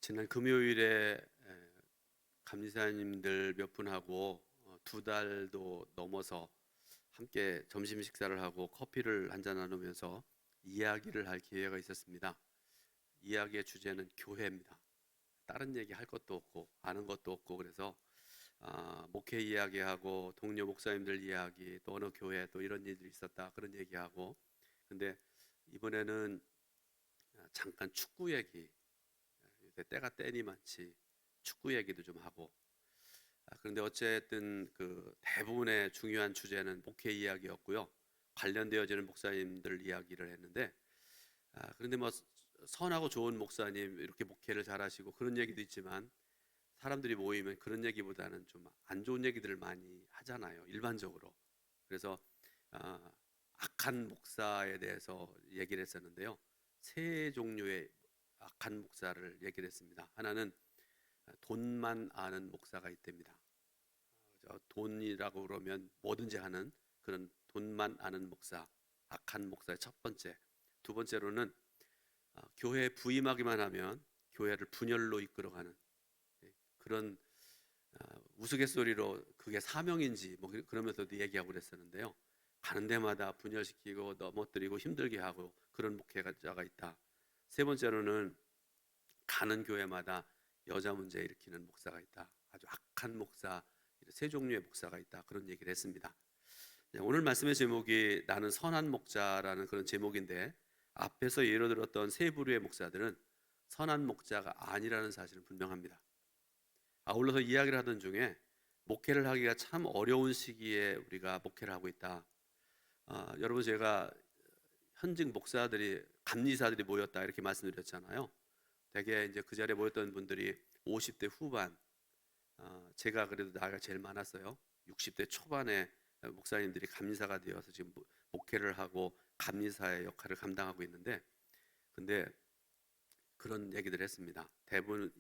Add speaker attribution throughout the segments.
Speaker 1: 지난 금요일에 감리사님들 몇 분하고 2달도 넘어서 함께 점심 식사를 하고 커피를 한잔 나누면서 이야기를 할 기회가 있었습니다. 이야기의 주제는 교회입니다. 다른 얘기 할 것도 없고 아는 것도 없고 그래서 목회 이야기하고 동료 목사님들 이야기 또 어느 교회 또 이런 일들이 있었다 그런 얘기하고, 근데 이번에는 잠깐 축구 얘기, 요새 때가 때니만치 축구 얘기도 좀 하고, 그런데 어쨌든 그 대부분의 중요한 주제는 목회 이야기였고요. 관련되어지는 목사님들 이야기를 했는데, 그런데 뭐 선하고 좋은 목사님 이렇게 목회를 잘하시고 그런 얘기도 있지만, 사람들이 모이면 그런 얘기보다는 좀 안 좋은 얘기들을 많이 하잖아요, 일반적으로. 그래서 악한 목사에 대해서 얘기를 했었는데요. 세 종류의 악한 목사를 얘기를 했습니다. 하나는 돈만 아는 목사가 있답니다. 돈이라고 그러면 뭐든지 하는 그런 돈만 아는 목사, 악한 목사의 첫 번째. 두 번째로는 교회에 부임하기만 하면 교회를 분열로 이끌어가는 그런 우스갯소리로 그게 사명인지 뭐 그러면서도 얘기하고 그랬었는데요. 가는 데마다 분열시키고 넘어뜨리고 힘들게 하고 그런 목회자가 있다. 세 번째로는 가는 교회마다 여자 문제 일으키는 목사가 있다. 아주 악한 목사, 세 종류의 목사가 있다. 그런 얘기를 했습니다. 오늘 말씀의 제목이 나는 선한 목자라는 그런 제목인데, 앞에서 예로 들었던 세 부류의 목사들은 선한 목자가 아니라는 사실은 분명합니다. 아울러서 이야기를 하던 중에 목회를 하기가 참 어려운 시기에 우리가 목회를 하고 있다. 여러분, 제가 현직 목사들이 감리사들이 모였다 이렇게 말씀드렸잖아요. 대개 이제 그 자리에 모였던 분들이 50대 후반, 제가 그래도 나이가 제일 많았어요. 60대 초반에 목사님들이 감리사가 되어서 지금 목회를 하고 감리사의 역할을 감당하고 있는데, 근데 그런 얘기들 했습니다. 대부분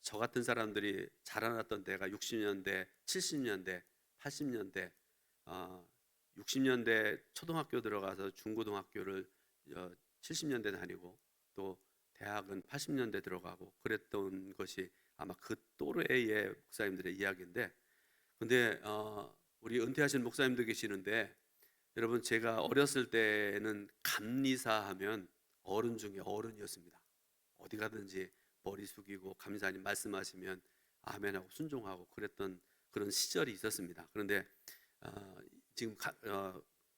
Speaker 1: 저 같은 사람들이 자라났던 때가 60년대, 70년대, 80년대, 60년대 초등학교 들어가서 중고등학교를 70년대 다니고 또 대학은 80년대 들어가고 그랬던 것이 아마 그 또래의 목사님들의 이야기인데, 근데 우리 은퇴하신 목사님도 계시는데, 여러분 제가 어렸을 때는 감리사 하면 어른 중에 어른이었습니다. 어디 가든지 머리 숙이고 감리사님 말씀하시면 아멘하고 순종하고 그랬던 그런 시절이 있었습니다. 그런데 지금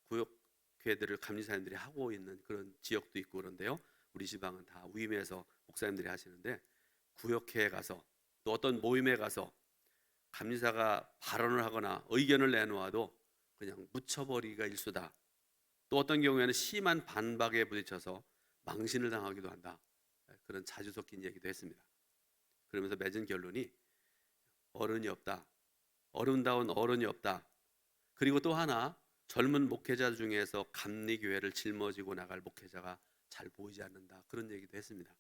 Speaker 1: 구역회들을 감리사님들이 하고 있는 그런 지역도 있고 그런데요. 우리 지방은 다 위임해서 목사님들이 하시는데, 구역회에 가서 또 어떤 모임에 가서 감리사가 발언을 하거나 의견을 내놓아도 그냥 묻혀버리기가 일수다. 또 어떤 경우에는 심한 반박에 부딪혀서 망신을 당하기도 한다. 그런 자주 섞인 얘기도 했습니다. 그러면서 맺은 결론이 어른이 없다. 어른다운 어른이 없다. 그리고 또 하나, 젊은 목회자 중에서 감리교회를 짊어지고 나갈 목회자가 잘 보이지 않는다. 그런 얘기도 했습니다.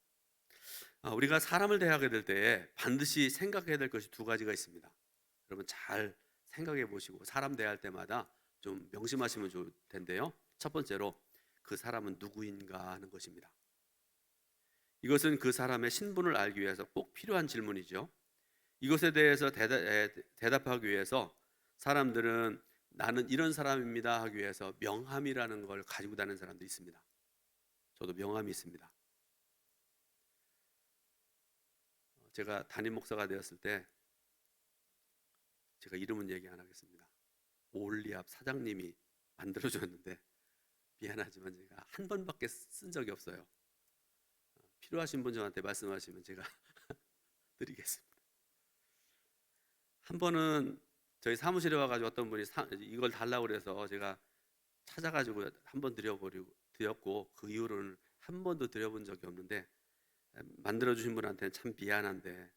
Speaker 1: 우리가 사람을 대하게 될 때 반드시 생각해야 될 것이 두 가지가 있습니다. 여러분 잘 생각해 보시고 사람 대할 때마다 좀 명심하시면 좋을 텐데요. 첫 번째로, 그 사람은 누구인가 하는 것입니다. 이것은 그 사람의 신분을 알기 위해서 꼭 필요한 질문이죠. 이것에 대해서 대답하기 위해서 사람들은 나는 이런 사람입니다 하기 위해서 명함이라는 걸 가지고 다니는 사람도 있습니다. 저도 명함이 있습니다. 제가 담임 목사가 되었을 때, 제가 이름은 얘기 안 하겠습니다. 올리압 사장님이 만들어줬는데, 미안하지만 제가 한 번밖에 쓴 적이 없어요. 필요하신 분 저한테 말씀하시면 제가 드리겠습니다. 한 번은 저희 사무실에 와가지고 어떤 분이 이걸 달라고 그래서 제가 찾아가지고 한 번 드렸고 그 이후로는 한 번도 드려본 적이 없는데, 만들어주신 분한테는 참 미안한데,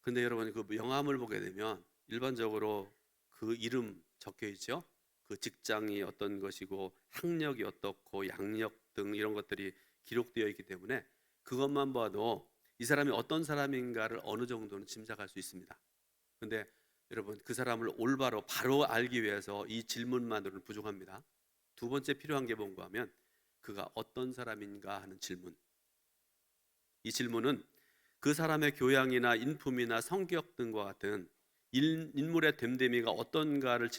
Speaker 1: 근데 여러분 그 명함을 보게 되면 일반적으로 그 이름 적혀 있죠. 그 직장이 어떤 것이고 학력이 어떻고 양력 등 이런 것들이 기록되어 있기 때문에 그것만 봐도 이 사람이 어떤 사람인가를 어느 정도는 짐작할 수 있습니다. 근데 여러분 그 사람을 올바로 바로 알기 위해서 이 질문만으로는 부족합니다. 두 번째 필요한 게 뭔가 하면 그가 어떤 사람인가 하는 질문. 이 질문은 그 사람의 교양이나 인품이나 성격 등과 같은 인물의 됨됨이가 어떤가를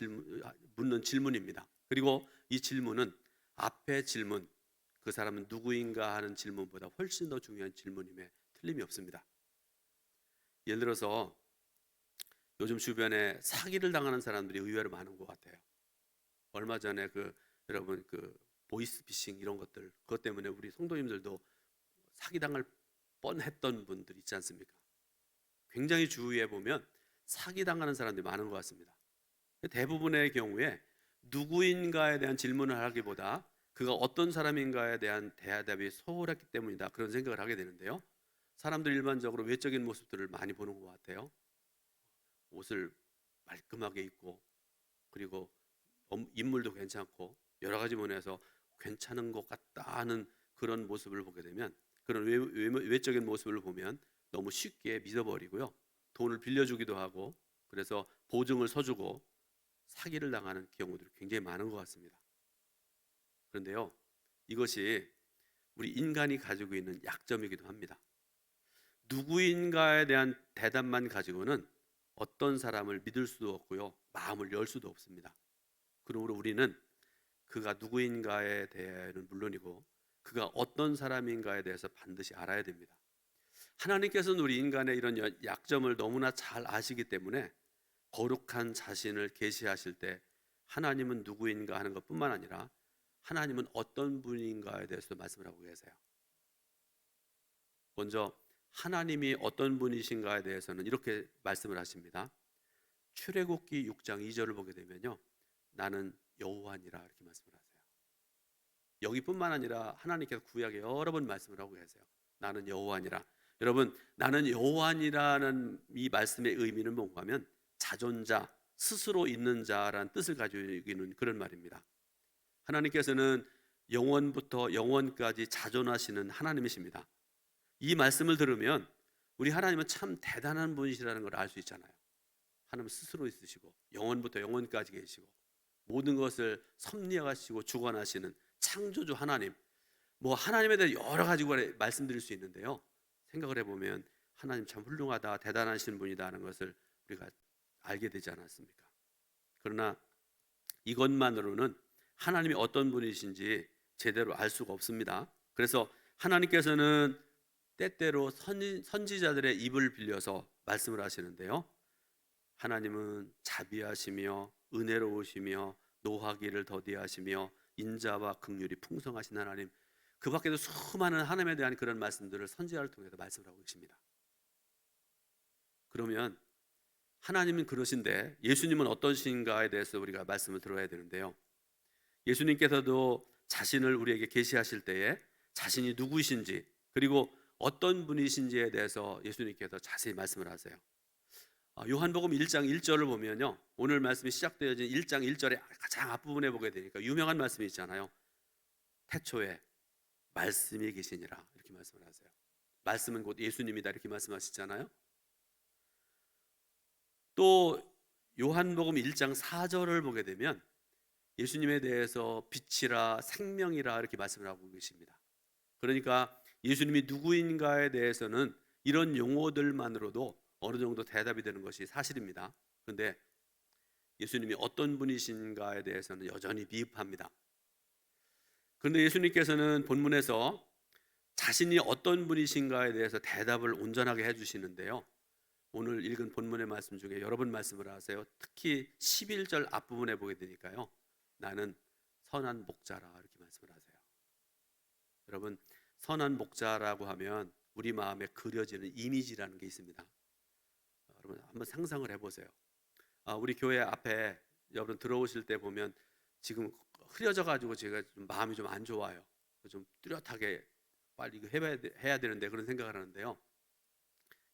Speaker 1: 묻는 질문입니다. 그리고 이 질문은 앞의 질문, 그 사람은 누구인가 하는 질문보다 훨씬 더 중요한 질문임에 틀림이 없습니다. 예를 들어서 요즘 주변에 사기를 당하는 사람들이 의외로 많은 것 같아요. 얼마 전에 여러분 보이스피싱 이런 것들, 그것 때문에 우리 성도님들도 사기당할 뻔했던 분들 있지 않습니까? 굉장히 주위에 보면 사기당하는 사람들이 많은 것 같습니다. 대부분의 경우에 누구인가에 대한 질문을 하기보다 그가 어떤 사람인가에 대한 대답이 소홀했기 때문이다, 그런 생각을 하게 되는데요. 사람들 일반적으로 외적인 모습들을 많이 보는 것 같아요. 옷을 말끔하게 입고, 그리고 인물도 괜찮고 여러 가지 면에서 괜찮은 것 같다 하는 그런 모습을 보게 되면, 그런 외적인 모습을 보면 너무 쉽게 믿어버리고요. 돈을 빌려주기도 하고, 그래서 보증을 서주고 사기를 당하는 경우들이 굉장히 많은 것 같습니다. 그런데요, 이것이 우리 인간이 가지고 있는 약점이기도 합니다. 누구인가에 대한 대답만 가지고는 어떤 사람을 믿을 수도 없고요, 마음을 열 수도 없습니다. 그러므로 우리는 그가 누구인가에 대해서는 물론이고 그가 어떤 사람인가에 대해서 반드시 알아야 됩니다. 하나님께서는 우리 인간의 이런 약점을 너무나 잘 아시기 때문에 거룩한 자신을 계시하실 때 하나님은 누구인가 하는 것뿐만 아니라 하나님은 어떤 분인가에 대해서도 말씀을 하고 계세요. 먼저 하나님이 어떤 분이신가에 대해서는 이렇게 말씀을 하십니다. 출애굽기 6장 2절을 보게 되면요, 나는 여호와니라 이렇게 말씀을 하세요. 여기뿐만 아니라 하나님께서 구약에 여러 번 말씀을 하고 계세요. 나는 여호와니라. 여러분, 나는 여호와니라는 이 말씀의 의미는 뭔가 하면 자존자, 스스로 있는 자라는 뜻을 가지고 있는 그런 말입니다. 하나님께서는 영원부터 영원까지 자존하시는 하나님이십니다. 이 말씀을 들으면 우리 하나님은 참 대단한 분이시라는 걸 알 수 있잖아요. 하나님 스스로 있으시고 영원부터 영원까지 계시고 모든 것을 섭리하시고 주관하시는 창조주 하나님, 하나님에 대해 여러 가지 말씀드릴 수 있는데요, 생각을 해보면 하나님 참 훌륭하다, 대단하신 분이다 하는 것을 우리가 알게 되지 않았습니까? 그러나 이것만으로는 하나님이 어떤 분이신지 제대로 알 수가 없습니다. 그래서 하나님께서는 때때로 선지자들의 입을 빌려서 말씀을 하시는데요, 하나님은 자비하시며 은혜로우시며 노하기를 더디하시며 인자와 긍휼이 풍성하신 하나님, 그 밖에도 수많은 하나님에 대한 그런 말씀들을 선지자를 통해서 말씀을 하고 계십니다. 그러면 하나님은 그러신데 예수님은 어떠신가에 대해서 우리가 말씀을 들어야 되는데요, 예수님께서도 자신을 우리에게 계시하실 때에 자신이 누구이신지 그리고 어떤 분이신지에 대해서 예수님께서 자세히 말씀을 하세요. 요한복음 1장 1절을 보면요, 오늘 말씀이 시작되어진 1장 1절의 가장 앞부분에 보게 되니까 유명한 말씀이 있잖아요. 태초에 말씀이 계시니라 이렇게 말씀을 하세요. 말씀은 곧 예수님이다 이렇게 말씀하시잖아요. 또 요한복음 1장 4절을 보게 되면 예수님에 대해서 빛이라 생명이라 이렇게 말씀을 하고 계십니다. 그러니까 예수님이 누구인가에 대해서는 이런 용어들만으로도 어느 정도 대답이 되는 것이 사실입니다. 그런데 예수님이 어떤 분이신가에 대해서는 여전히 미흡합니다. 그런데 예수님께서는 본문에서 자신이 어떤 분이신가에 대해서 대답을 온전하게 해주시는데요, 오늘 읽은 본문의 말씀 중에 여러 번 말씀을 하세요. 특히 11절 앞부분에 보게 되니까요, 나는 선한 목자라 이렇게 말씀을 하세요. 여러분, 선한 목자라고 하면 우리 마음에 그려지는 이미지라는 게 있습니다. 여러분 한번 상상을 해보세요. 우리 교회 앞에 여러분 들어오실 때 보면 지금 흐려져 가지고 제가 좀 마음이 좀 안 좋아요. 좀 뚜렷하게 빨리 이거 해야 되는데 그런 생각을 하는데요,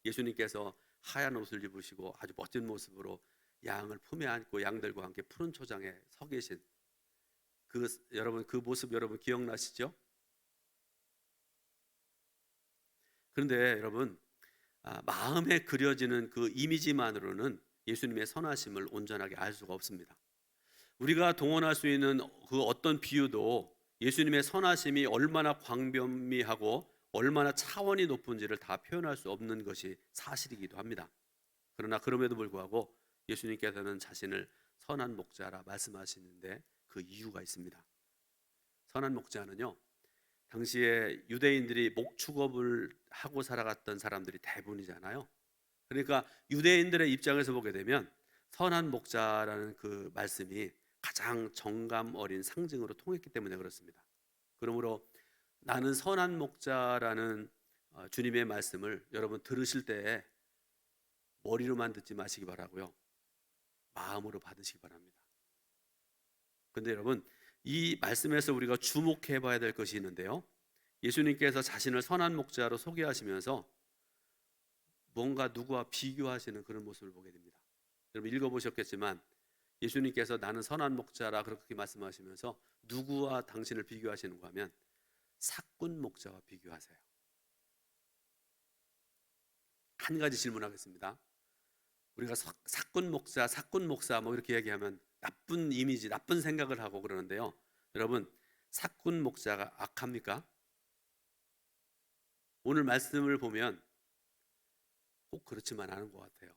Speaker 1: 예수님께서 하얀 옷을 입으시고 아주 멋진 모습으로 양을 품에 안고 양들과 함께 푸른 초장에 서 계신 여러분 그 모습 여러분 기억나시죠? 그런데 여러분, 마음에 그려지는 그 이미지만으로는 예수님의 선하심을 온전하게 알 수가 없습니다. 우리가 동원할 수 있는 그 어떤 비유도 예수님의 선하심이 얼마나 광범위하고 얼마나 차원이 높은지를 다 표현할 수 없는 것이 사실이기도 합니다. 그러나 그럼에도 불구하고 예수님께서는 자신을 선한 목자라 말씀하시는데 그 이유가 있습니다. 선한 목자는요, 당시에 유대인들이 목축업을 하고 살아갔던 사람들이 대부분이잖아요. 그러니까 유대인들의 입장에서 보게 되면 선한 목자라는 그 말씀이 가장 정감 어린 상징으로 통했기 때문에 그렇습니다. 그러므로 나는 선한 목자라는 주님의 말씀을 여러분 들으실 때에 머리로만 듣지 마시기 바라고요, 마음으로 받으시기 바랍니다. 근데 여러분, 이 말씀에서 우리가 주목해 봐야 될 것이 있는데요, 예수님께서 자신을 선한 목자로 소개하시면서 뭔가 누구와 비교하시는 그런 모습을 보게 됩니다. 여러분 읽어보셨겠지만 예수님께서 나는 선한 목자라 그렇게 말씀하시면서 누구와 당신을 비교하시는가 하면 삭군 목자와 비교하세요. 한 가지 질문하겠습니다. 우리가 삭군 목사 뭐 이렇게 얘기하면 나쁜 이미지, 나쁜 생각을 하고 그러는데요, 여러분 삭군 목자가 악합니까? 오늘 말씀을 보면 꼭 그렇지만 않은 것 같아요.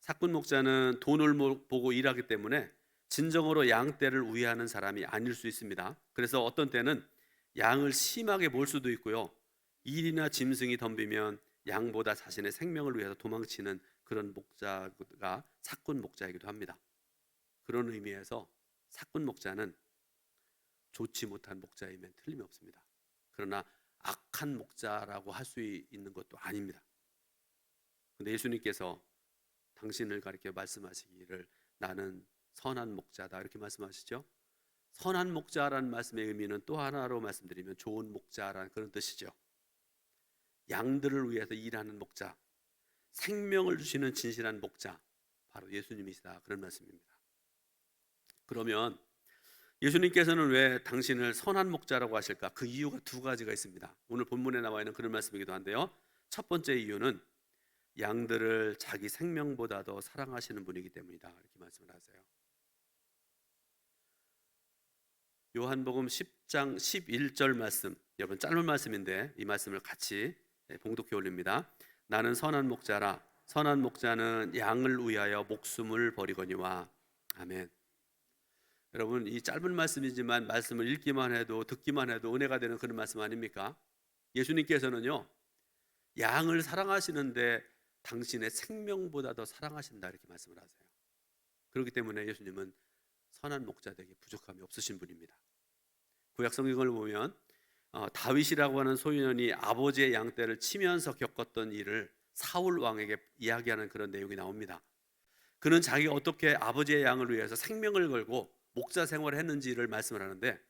Speaker 1: 삭군 목자는 돈을 보고 일하기 때문에 진정으로 양떼를 우회하는 사람이 아닐 수 있습니다. 그래서 어떤 때는 양을 심하게 몰 수도 있고요, 일이나 짐승이 덤비면 양보다 자신의 생명을 위해서 도망치는 그런 목자가 삭군 목자이기도 합니다. 그런 의미에서 삭군 목자는 좋지 못한 목자이면 틀림이 없습니다. 그러나 악한 목자라고 할 수 있는 것도 아닙니다. 근데 예수님께서 당신을 가리켜 말씀하시기를 나는 선한 목자다 이렇게 말씀하시죠. 선한 목자라는 말씀의 의미는 또 하나로 말씀드리면 좋은 목자라는 그런 뜻이죠. 양들을 위해서 일하는 목자, 생명을 주시는 진실한 목자, 바로 예수님이시다 그런 말씀입니다. 그러면 예수님께서는 왜 당신을 선한 목자라고 하실까? 그 이유가 두 가지가 있습니다. 오늘 본문에 나와 있는 그런 말씀이기도 한데요, 첫 번째 이유는 양들을 자기 생명보다 더 사랑하시는 분이기 때문이다 이렇게 말씀을 하세요. 요한복음 10장 11절 말씀, 여러분 짧은 말씀인데 이 말씀을 같이 봉독해 올립니다. 나는 선한 목자라 선한 목자는 양을 위하여 목숨을 버리거니와. 아멘. 여러분 이 짧은 말씀이지만 말씀을 읽기만 해도 듣기만 해도 은혜가 되는 그런 말씀 아닙니까? 예수님께서는요, 양을 사랑하시는데 당신의 생명보다 더 사랑하신다 이렇게 말씀을 하세요. 그렇기 때문에 예수님은 선한 목자 되기 부족함이 없으신 분입니다. 구약 성경을 보면 다윗이라고 하는 소년이 아버지의 양떼를 치면서 겪었던 일을 사울 왕에게 이야기하는 그런 내용이 나옵니다. 그는 자기가 어떻게 아버지의 양을 위해서 생명을 걸고 목자 생활을 했는지를 말씀을 하는데,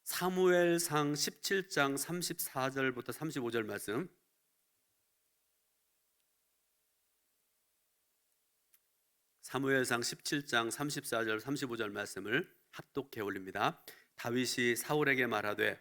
Speaker 1: 사무엘상 17장 34절부터 35절 말씀, 사무엘상 17장 34절 35절 말씀을 합독해 올립니다. 다윗이 사울에게 말하되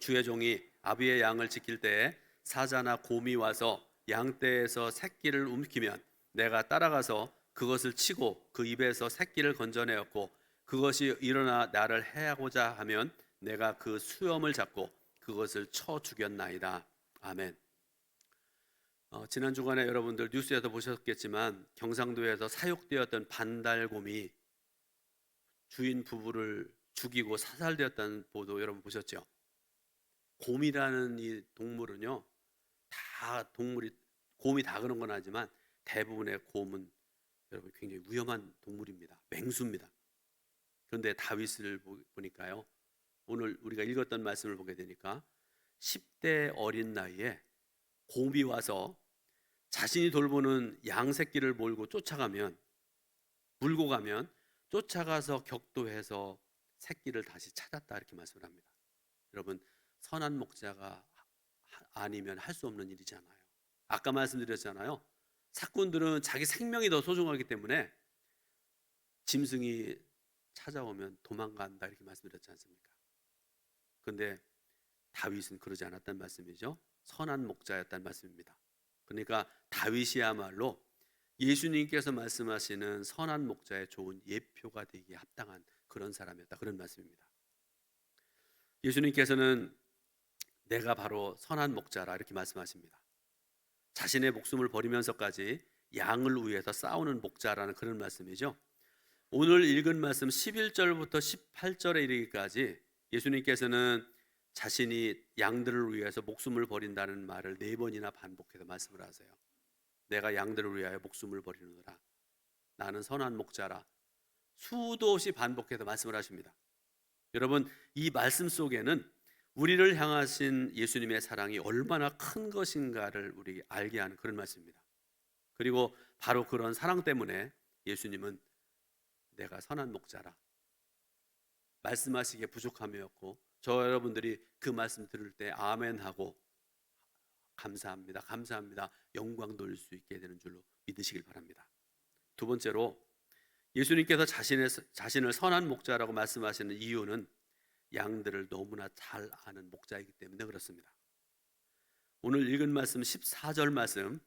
Speaker 1: 주의 종이 아비의 양을 지킬 때에 사자나 곰이 와서 양떼에서 새끼를 움키면 내가 따라가서 그것을 치고 그 입에서 새끼를 건져내었고, 그것이 일어나 나를 해하고자 하면 내가 그 수염을 잡고 그것을 쳐 죽였나이다. 아멘. 지난 주간에 여러분들 뉴스에도 보셨겠지만 경상도에서 사육되었던 반달곰이 주인 부부를 죽이고 사살되었다는 보도 여러분 보셨죠? 곰이라는 이 동물은요, 다 동물이 곰이 다 그런 건 아니지만 대부분의 곰은 여러분 굉장히 위험한 동물입니다. 맹수입니다. 그런데 다윗을 보니까요, 오늘 우리가 읽었던 말씀을 보게 되니까 10대 어린 나이에 곰이 와서 자신이 돌보는 양 새끼를 몰고 물고 가면 쫓아가서 격도해서 새끼를 다시 찾았다 이렇게 말씀을 합니다. 여러분 선한 목자가 아니면 할 수 없는 일이잖아요. 아까 말씀드렸잖아요. 삭군들은 자기 생명이 더 소중하기 때문에 짐승이 찾아오면 도망간다 이렇게 말씀드렸지 않습니까? 그런데 다윗은 그러지 않았다는 말씀이죠. 선한 목자였다는 말씀입니다. 그러니까 다윗이야말로 예수님께서 말씀하시는 선한 목자의 좋은 예표가 되기에 합당한 그런 사람이었다 그런 말씀입니다. 예수님께서는 내가 바로 선한 목자라 이렇게 말씀하십니다. 자신의 목숨을 버리면서까지 양을 위해서 싸우는 목자라는 그런 말씀이죠. 오늘 읽은 말씀 11절부터 18절에 이르기까지 예수님께서는 자신이 양들을 위해서 목숨을 버린다는 말을 4번이나 반복해서 말씀을 하세요. 내가 양들을 위하여 목숨을 버리느라 나는 선한 목자라 수도 없이 반복해서 말씀을 하십니다. 여러분, 이 말씀 속에는 우리를 향하신 예수님의 사랑이 얼마나 큰 것인가를 우리 알게 하는 그런 말씀입니다. 그리고 바로 그런 사랑 때문에 예수님은 내가 선한 목자라 말씀하시기에 부족함이 없고, 저 여러분들이 그 말씀 들을 때 아멘하고 감사합니다, 감사합니다, 영광 돌릴 수 있게 되는 줄로 믿으시길 바랍니다. 두 번째로, 예수님께서 자신을 선한 목자라고 말씀하시는 이유는 양들을 너무나 잘 아는 목자이기 때문에 그렇습니다. 오늘 읽은 말씀 14절 말씀,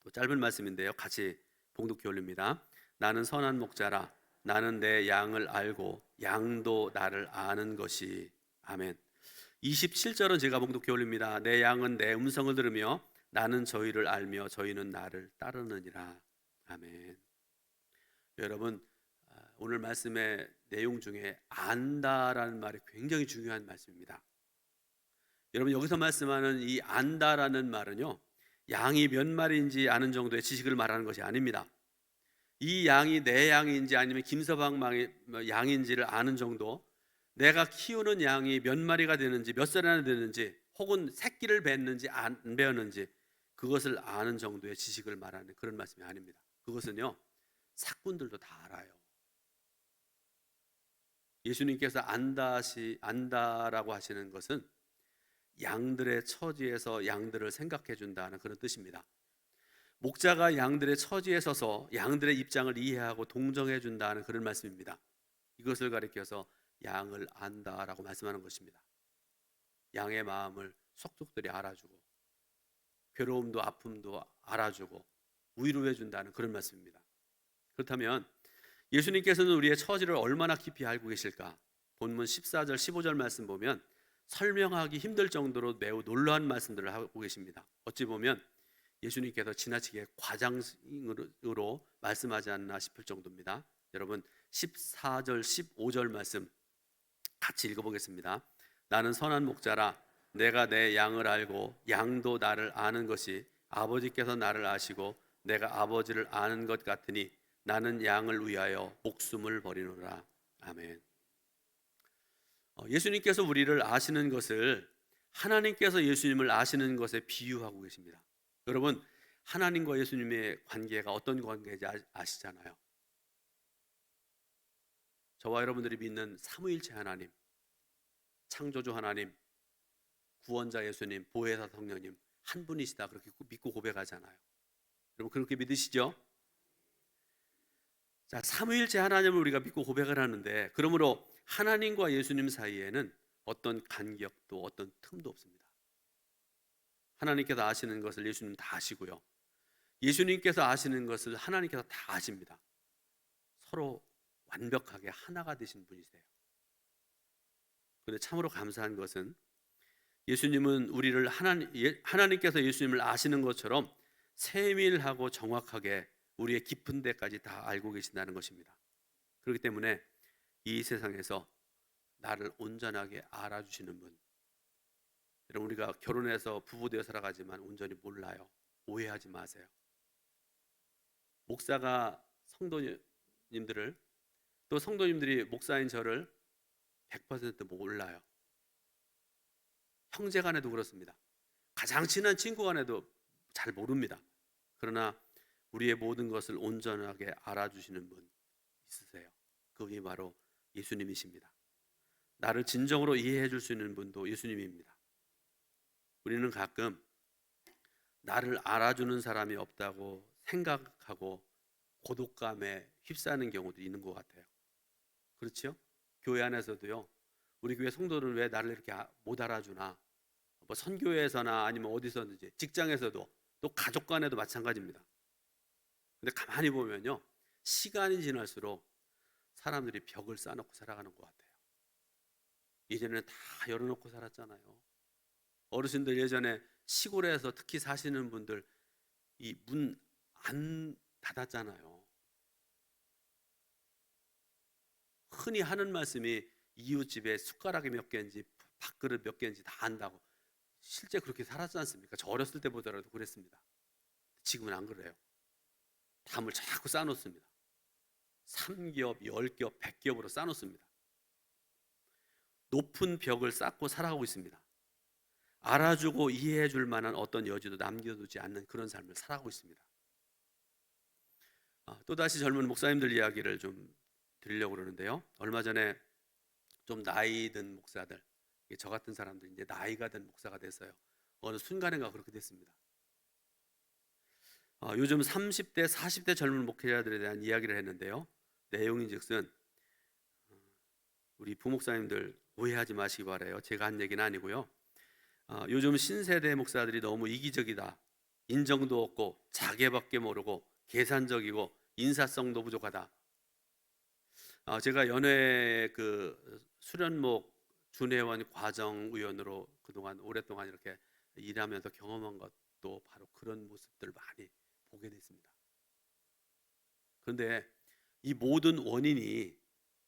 Speaker 1: 또 짧은 말씀인데요, 같이 봉독해 올립니다. 나는 선한 목자라 나는 내 양을 알고 양도 나를 아는 것이. 아멘. 27절은 제가 봉독해 올립니다. 내 양은 내 음성을 들으며 나는 저희를 알며 저희는 나를 따르느니라. 아멘. 여러분, 오늘 말씀의 내용 중에 안다라는 말이 굉장히 중요한 말씀입니다. 여러분, 여기서 말씀하는 이 안다라는 말은요, 양이 몇 마리인지 아는 정도의 지식을 말하는 것이 아닙니다. 이 양이 내 양인지 아니면 김서방 양인지를 아는 정도, 내가 키우는 양이 몇 마리가 되는지, 몇 살이나 되는지, 혹은 새끼를 뱉는지 안 뱉는지 그것을 아는 정도의 지식을 말하는 그런 말씀이 아닙니다. 그것은요, 사꾼들도 다 알아요. 예수님께서 안다라고 하시는 것은 양들의 처지에서 양들을 생각해 준다는 그런 뜻입니다. 목자가 양들의 처지에 서서 양들의 입장을 이해하고 동정해 준다는 그런 말씀입니다. 이것을 가리켜서 양을 안다라고 말씀하는 것입니다. 양의 마음을 속속들이 알아주고 괴로움도 아픔도 알아주고 위로해 준다는 그런 말씀입니다. 그렇다면 예수님께서는 우리의 처지를 얼마나 깊이 알고 계실까? 본문 14절 15절 말씀 보면 설명하기 힘들 정도로 매우 놀라운 말씀들을 하고 계십니다. 어찌 보면 예수님께서 지나치게 과장으로 말씀하지 않나 싶을 정도입니다. 여러분, 14절 15절 말씀 같이 읽어보겠습니다. 나는 선한 목자라 내가 내 양을 알고 양도 나를 아는 것이 아버지께서 나를 아시고 내가 아버지를 아는 것 같으니 나는 양을 위하여 목숨을 버리노라. 아멘. 예수님께서 우리를 아시는 것을 하나님께서 예수님을 아시는 것에 비유하고 계십니다. 여러분, 하나님과 예수님의 관계가 어떤 관계인지 아시잖아요. 저와 여러분들이 믿는 삼위일체 하나님, 창조주 하나님, 구원자 예수님, 보혜사 성령님 한 분이시다 그렇게 믿고 고백하잖아요. 여러분, 그렇게 믿으시죠? 자, 삼위일체 하나님을 우리가 믿고 고백을 하는데, 그러므로 하나님과 예수님 사이에는 어떤 간격도 어떤 틈도 없습니다. 하나님께서 아시는 것을 예수님 다 아시고요, 예수님께서 아시는 것을 하나님께서 다 아십니다. 서로 완벽하게 하나가 되신 분이세요. 그런데 참으로 감사한 것은 예수님은 우리를 하나님께서 예수님을 아시는 것처럼 세밀하고 정확하게 우리의 깊은 데까지 다 알고 계신다는 것입니다. 그렇기 때문에 이 세상에서 나를 온전하게 알아주시는 분, 여러분, 우리가 결혼해서 부부되어 살아가지만 온전히 몰라요. 오해하지 마세요. 목사가 성도님들을, 또 성도님들이 목사인 저를 100% 몰라요. 형제 간에도 그렇습니다. 가장 친한 친구 간에도 잘 모릅니다. 그러나 우리의 모든 것을 온전하게 알아주시는 분 있으세요. 그분이 바로 예수님이십니다. 나를 진정으로 이해해 줄 수 있는 분도 예수님입니다. 우리는 가끔 나를 알아주는 사람이 없다고 생각하고 고독감에 휩싸는 경우도 있는 것 같아요. 그렇죠? 교회 안에서도요, 우리 교회 성도는 왜 나를 이렇게 못 알아주나, 뭐 선교회에서나 아니면 어디서든지, 직장에서도, 또 가족 간에도 마찬가지입니다. 근데 가만히 보면요, 시간이 지날수록 사람들이 벽을 쌓아놓고 살아가는 것 같아요. 이제는 다 열어놓고 살았잖아요. 어르신들 예전에 시골에서 특히 사시는 분들 이 문 안 닫았잖아요. 흔히 하는 말씀이 이웃집에 숟가락이 몇 개인지 밥그릇 몇 개인지 다 안다고. 실제 그렇게 살았지 않습니까? 저 어렸을 때 보더라도 그랬습니다. 지금은 안 그래요. 담을 자꾸 쌓아놓습니다. 3겹, 10겹, 100겹으로 쌓아놓습니다. 높은 벽을 쌓고 살아가고 있습니다. 알아주고 이해해 줄 만한 어떤 여지도 남겨두지 않는 그런 삶을 살아가고 있습니다. 또다시 젊은 목사님들 이야기를 좀 드리려고 그러는데요. 얼마 전에 좀 나이 든 목사들, 저 같은 사람들이 이제 나이가 든 목사가 됐어요. 어느 순간인가 그렇게 됐습니다. 요즘 30대, 40대 젊은 목회자들에 대한 이야기를 했는데요. 내용인즉슨 우리 부목사님들 오해하지 마시기 바라요. 제가 한 얘기는 아니고요. 요즘 신세대 목사들이 너무 이기적이다. 인정도 없고 자기밖에 모르고 계산적이고 인사성도 부족하다. 제가 연회 그 수련목 준회원 과정위원으로 그동안 오랫동안 이렇게 일하면서 경험한 것도 바로 그런 모습들을 많이 보게 됐습니다. 그런데 이 모든 원인이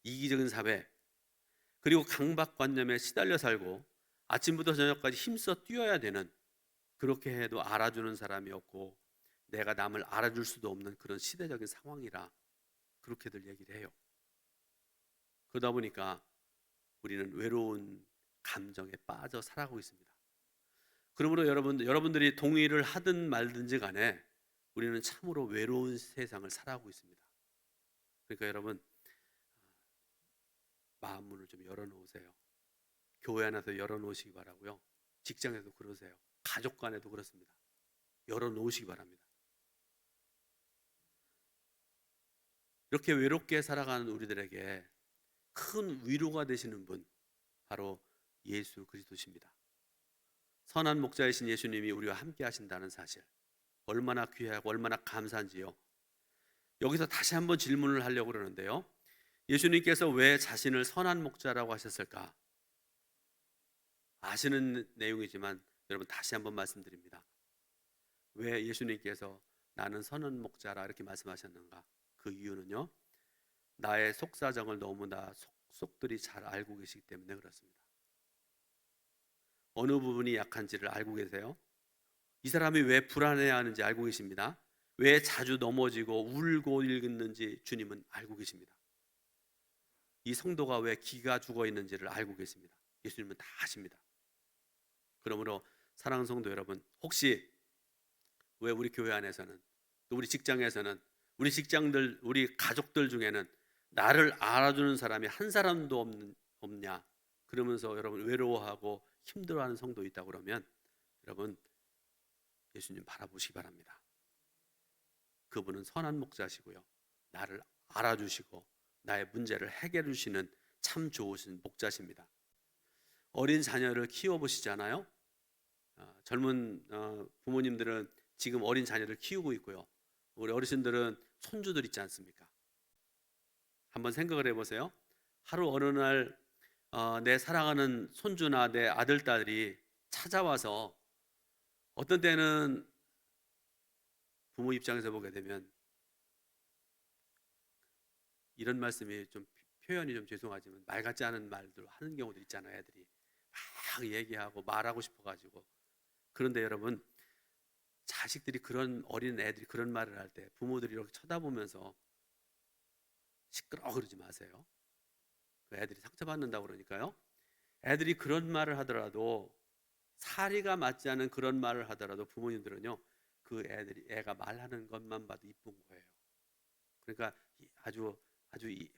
Speaker 1: 이기적인 사회 그리고 강박관념에 시달려 살고 아침부터 저녁까지 힘써 뛰어야 되는, 그렇게 해도 알아주는 사람이 없고 내가 남을 알아줄 수도 없는 그런 시대적인 상황이라 그렇게들 얘기를 해요. 그러다 보니까 우리는 외로운 감정에 빠져 살아가고 있습니다. 그러므로 여러분들이 동의를 하든 말든지 간에 우리는 참으로 외로운 세상을 살아가고 있습니다. 그러니까 여러분, 마음 문을 좀 열어놓으세요. 교회 안에서 열어놓으시기 바라고요. 직장에도 그러세요. 가족 간에도 그렇습니다. 열어놓으시기 바랍니다. 이렇게 외롭게 살아가는 우리들에게 큰 위로가 되시는 분, 바로 예수 그리스도십니다. 선한 목자이신 예수님이 우리와 함께 하신다는 사실, 얼마나 귀하고 얼마나 감사한지요. 여기서 다시 한번 질문을 하려고 그러는데요. 예수님께서 왜 자신을 선한 목자라고 하셨을까? 아시는 내용이지만 여러분 다시 한번 말씀드립니다. 왜 예수님께서 나는 선한 목자라 이렇게 말씀하셨는가? 그 이유는요, 나의 속사정을 너무나 속속들이 잘 알고 계시기 때문에 그렇습니다. 어느 부분이 약한지를 알고 계세요? 이 사람이 왜 불안해하는지 알고 계십니다. 왜 자주 넘어지고 울고 읽는지 주님은 알고 계십니다. 이 성도가 왜 기가 죽어 있는지를 알고 계십니다. 예수님은 다 아십니다. 그러므로 사랑하는 성도 여러분, 혹시 왜 우리 교회 안에서는, 또 우리 직장에서는, 우리 직장들, 우리 가족들 중에는 나를 알아주는 사람이 한 사람도 없냐? 그러면서 여러분 외로워하고 힘들어하는 성도 있다고 그러면 여러분 예수님 바라보시기 바랍니다. 그분은 선한 목자시고요, 나를 알아주시고 나의 문제를 해결해 주시는 참 좋으신 목자십니다. 어린 자녀를 키워보시잖아요. 젊은 부모님들은 지금 어린 자녀를 키우고 있고요, 우리 어르신들은 손주들 있지 않습니까? 한번 생각을 해보세요. 하루 어느 날 내 사랑하는 손주나 내 아들, 딸이 찾아와서, 어떤 때는 부모 입장에서 보게 되면 이런 말씀이 좀 표현이 좀 죄송하지만 말 같지 않은 말들 하는 경우도 있잖아요. 애들이 막 얘기하고 말하고 싶어가지고. 그런데 여러분, 자식들이 그런, 어린 애들이 그런 말을 할 때 부모들이 이렇게 쳐다보면서 시끄러워 그러지 마세요. 그 애들이 상처받는다고 그러니까요. 애들이 그런 말을 하더라도, 사리가 맞지 않은 그런 말을 하더라도 부모님들은요, 그 애가 말하는 것만 봐도 이쁜 거예요. 그러니까 아주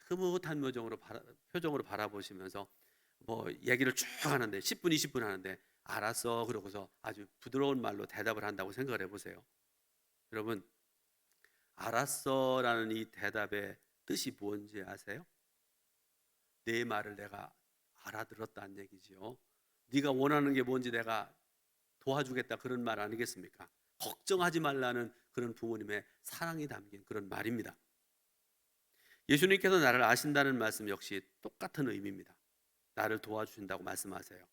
Speaker 1: 흐뭇한 표정으로 바라보시면서 뭐 얘기를 쭉 하는데 10분 20분 하는데 알았어 그러고서 아주 부드러운 말로 대답을 한다고 생각을 해보세요. 여러분, 알았어라는 이 대답의 뜻이 뭔지 아세요? 내 말을 내가 알아들었다는 얘기지요. 네가 원하는 게 뭔지 내가 도와주겠다, 그런 말 아니겠습니까? 걱정하지 말라는 그런 부모님의 사랑이 담긴 그런 말입니다. 예수님께서 나를 아신다는 말씀 역시 똑같은 의미입니다. 나를 도와주신다고 말씀하세요.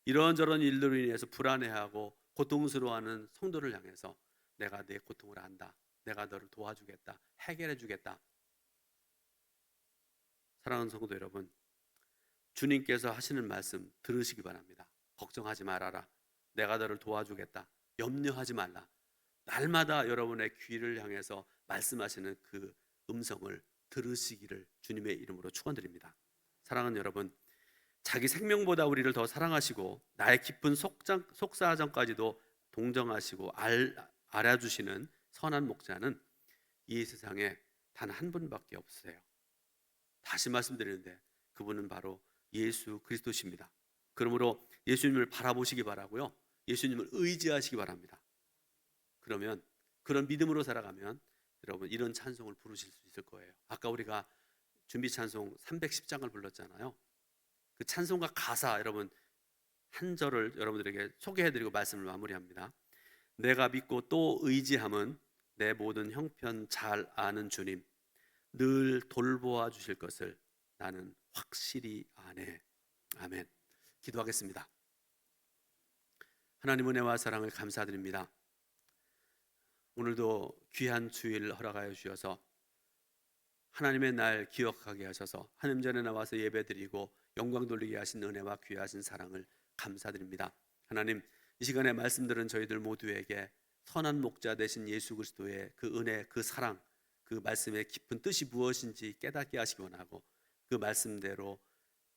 Speaker 1: 이런저런 일들로 인해서 불안해하고 고통스러워하는 성도를 향해서 내가 내 고통을 안다. 내가 너를 도와주겠다. 해결해 주겠다. 사랑하는 성도 여러분, 주님께서 하시는 말씀 들으시기 바랍니다. 걱정하지 말아라. 내가 너를 도와주겠다. 염려하지 말라. 날마다 여러분의 귀를 향해서 말씀하시는 그 음성을 들으시기를 주님의 이름으로 축원드립니다. 사랑하는 여러분, 자기 생명보다 우리를 더 사랑하시고 나의 깊은 속사정까지도 동정하시고 알아주시는 선한 목자는 이 세상에 단 한 분밖에 없으세요. 다시 말씀드리는데 그분은 바로 예수 그리스도십니다. 그러므로 예수님을 바라보시기 바라고요. 예수님을 의지하시기 바랍니다. 그러면 그런 믿음으로 살아가면 여러분 이런 찬송을 부르실 수 있을 거예요. 아까 우리가 준비 찬송 310장을 불렀잖아요. 그 찬송가 가사 여러분 한 절을 여러분들에게 소개해드리고 말씀을 마무리합니다. 내가 믿고 또 의지함은 내 모든 형편 잘 아는 주님, 늘 돌보아 주실 것을 나는 확실히 아네. 아멘. 기도하겠습니다. 하나님 은혜와 사랑을 감사드립니다. 오늘도 귀한 주일 허락하여 주셔서 하나님의 날 기억하게 하셔서 하나님 전에 나와서 예배드리고 영광 돌리게 하신 은혜와 귀하신 사랑을 감사드립니다. 하나님, 이 시간에 말씀들은 저희들 모두에게 선한 목자 되신 예수 그리스도의 그 은혜, 그 사랑, 그 말씀의 깊은 뜻이 무엇인지 깨닫게 하시기 원하고 그 말씀대로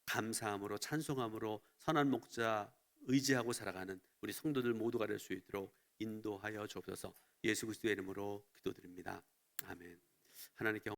Speaker 1: 감사함으로 찬송함으로 선한 목자 의지하고 살아가는 우리 성도들 모두가 될 수 있도록 인도하여 주옵소서. 예수 그리스도의 이름으로 기도드립니다. 아멘. 하나님께